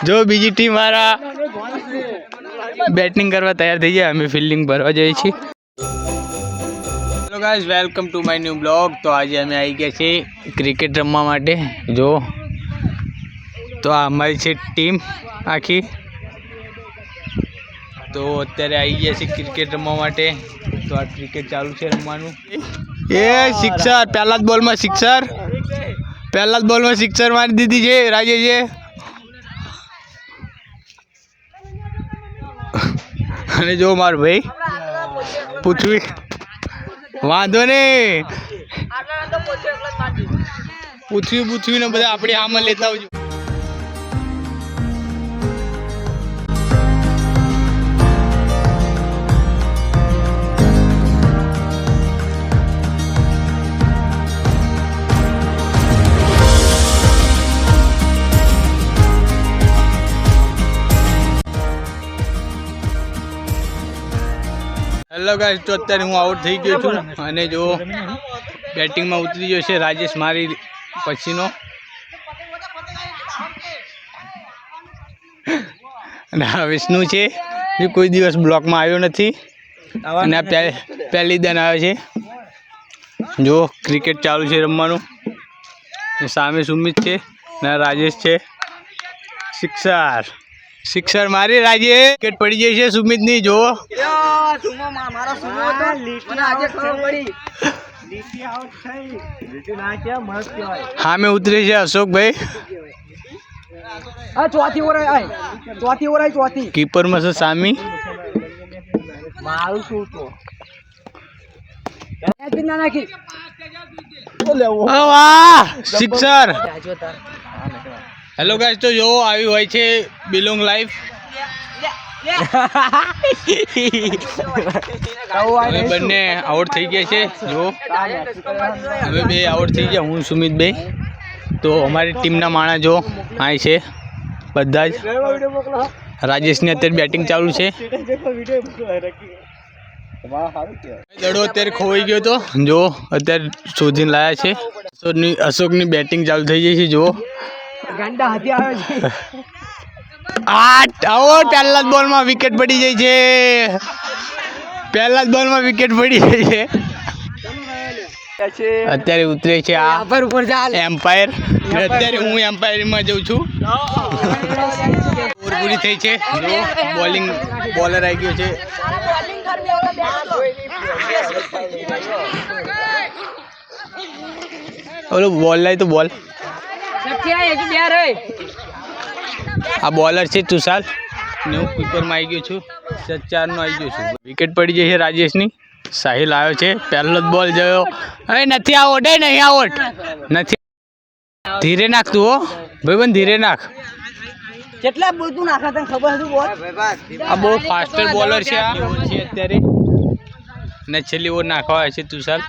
જો બીજી ટીમ વાળા બેટિંગ કરવા તૈયાર થઈ જાય, અમે ફિલ્ડિંગ ભરવા જઈએ છીએ. Hello guys, welcome to my new blog. તો આજે અમે આવી ગયા છીએ ક્રિકેટ રમવા માટે. જો તો આ અમારી છે ટીમ આખી. તો અત્યારે આવી ગયા છે ક્રિકેટ રમવા માટે. તો આ ક્રિકેટ ચાલુ છે રમવાનું. એ સિક્સર, પહેલા જ બોલમાં સિક્સર, પહેલા જ બોલમાં સિક્સર મારી દીધી છે રાજેશે. અને જો મારો ભાઈ પૂછવી વાંધો નહીં, પૂછવી ને બધા આપણે આમાં લેતા આવજો. હેલો ગાઈસ, તો અત્યારે હું આઉટ થઈ ગયો છું અને જો બેટિંગમાં ઉતરી ગયો છે રાજેશ મારી પછીનો. અને આ વિષ્ણુ છે, જે કોઈ દિવસ બ્લોકમાં આવ્યો નથી અને આ પહેલી દાન આવે છે. જો ક્રિકેટ ચાલુ છે રમવાનું. સામે સુમિત છે ને રાજેશ છે. સિક્સર મારી રાજે. વિકેટ પડી જાય છે સુમિતની. જો હા મેં ઉતરે છે અશોકભાઈ. કીપરમાં છે સામી. સિક્સર. હેલો ગાઈસ, તો જો આવી હોય છે બિલોંગ લાઈફ. અમે બંને આઉટ થઈ ગયા છે. જો અમે બે આઉટ થઈ ગયા, હું સુમિતભાઈ. તો અમારી ટીમના માણસ જો અહીં છે બધા જ. રાજેશની અત્યારે બેટિંગ ચાલુ છે. દડો અત્યારે ખોવાઈ ગયો હતો, જો અત્યારે શોધીને લાયા છે. અશોકની બેટિંગ ચાલુ થઈ ગઈ છે. જો પહેલા જ બોલમાં વિકેટ પડી જાય છે. પહેલા જ બોલમાં વિકેટ પડી જાય છે. અત્યારે ઉતરે છે આ એમ્પાયર. અત્યારે હું એમ્પાયરમાં જઉં છું. ઓવર પૂરી થઈ છે. બોલર આવી ગયો છે. ઓલો બોલ લાય તો બોલ. આ બોલર છે તુષાર ને હું કીપરમાં આવી ગયો છું. 4નો આવી ગયો છું. વિકેટ પડી જાય છે રાજેશની. સાહિલ આવ્યો છે. પહેલો જ બોલ જોયો. હવે નથી આઉટ, નહીં આઉટ નથી. ધીરે નાખ તું, હો ભાઈબંધ, ધીરે નાખ. કેટલા બોલ તું નાખા તને ખબર હતું બોલ? આ બહુ ફાસ્ટર બોલર છે આ છે અત્યારે. ને છેલ્લી ઓવર નાખવા છે તુષાર.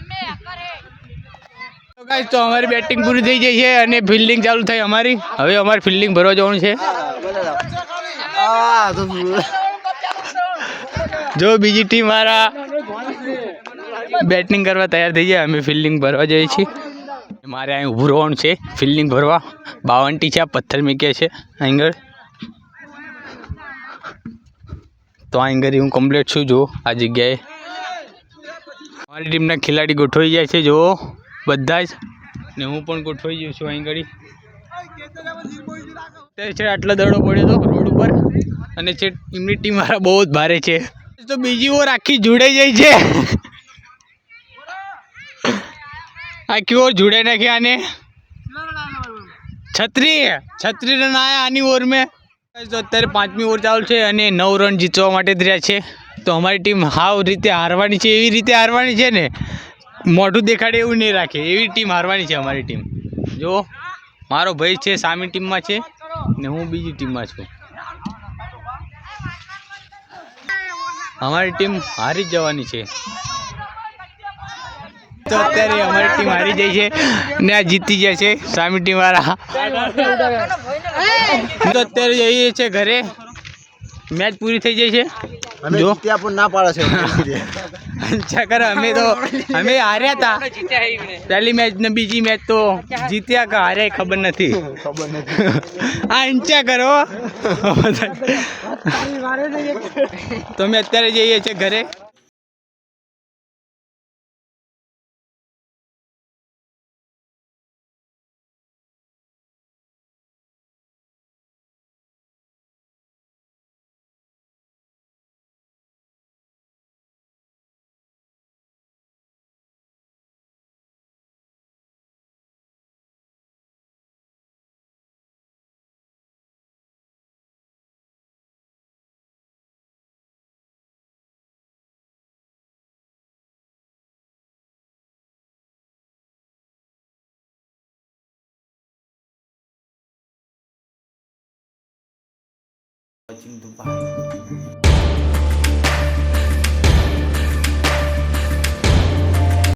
તો અમારી બેટિંગ પૂરી થઈ જાય છે અને ફિલ્ડિંગ ચાલુ થઈ અમારી. હવે અમારે ફિલ્ડિંગ ભરવા જવાનું છે. જો બીજી ટીમ વાળા બેટિંગ કરવા તૈયાર થઈ જાય, અમે ફિલ્ડિંગ ભરવા જઈએ છીએ. મારે અહીં ઊભું રહેવાનું છે ફિલ્ડિંગ ભરવા. 52 છે. આ પથ્થર મૂક્યા છે અહીં. તો અહીં હું કમ્પ્લીટ છું. જો આ જગ્યાએ અમારી ટીમના ખેલાડી ગોઠવાઈ જાય છે. જો બધા જ, ને હું પણ ગોઠવાઈ ગયો છું અહીં ઘડી. છે આટલો દડો પડ્યો હતો રોડ ઉપર અને છે એમની ટીમ વાળા બહુ જ ભારે છે. તો બીજી ઓર આખી જોડાઈ જાય છે. આખી ઓર જોડાઈ નાખી આને. છત્રી રન આયા આની ઓર મેં. તો અત્યારે 5મી ઓવર ચાલુ છે અને 9 રન જીતવા માટે રહ્યા છે. તો અમારી ટીમ હાવ રીતે હારવાની છે. એવી રીતે હારવાની છે ને, મોઢું દેખાડે એવું નહીં રાખે એવી ટીમ હારવાની છે અમારી ટીમ. જો મારો ભાઈ છે સામી ટીમમાં છે ને હું બીજી ટીમમાં છું. અમારી ટીમ હારી જ જવાની છે. તો અત્યારે અમારી ટીમ હારી જાય છે ને આ જીતી જાય છે સામી ટીમ વાળા. તો અત્યારે જઈએ છીએ ઘરે. મેચ પૂરી થઈ જાય છે. અમે જો. જીત્યા પણ ના પાડે છે ચકર અમે હાર્યા હતા પહેલી મેચ ને બીજી મેચ તો જીત્યા કે હાર્યા એ ખબર નથી. ખબર નથી. આ ઈંચા કરો. તો અમે અત્યારે જઈએ છીએ ઘરે. Watching Dubai.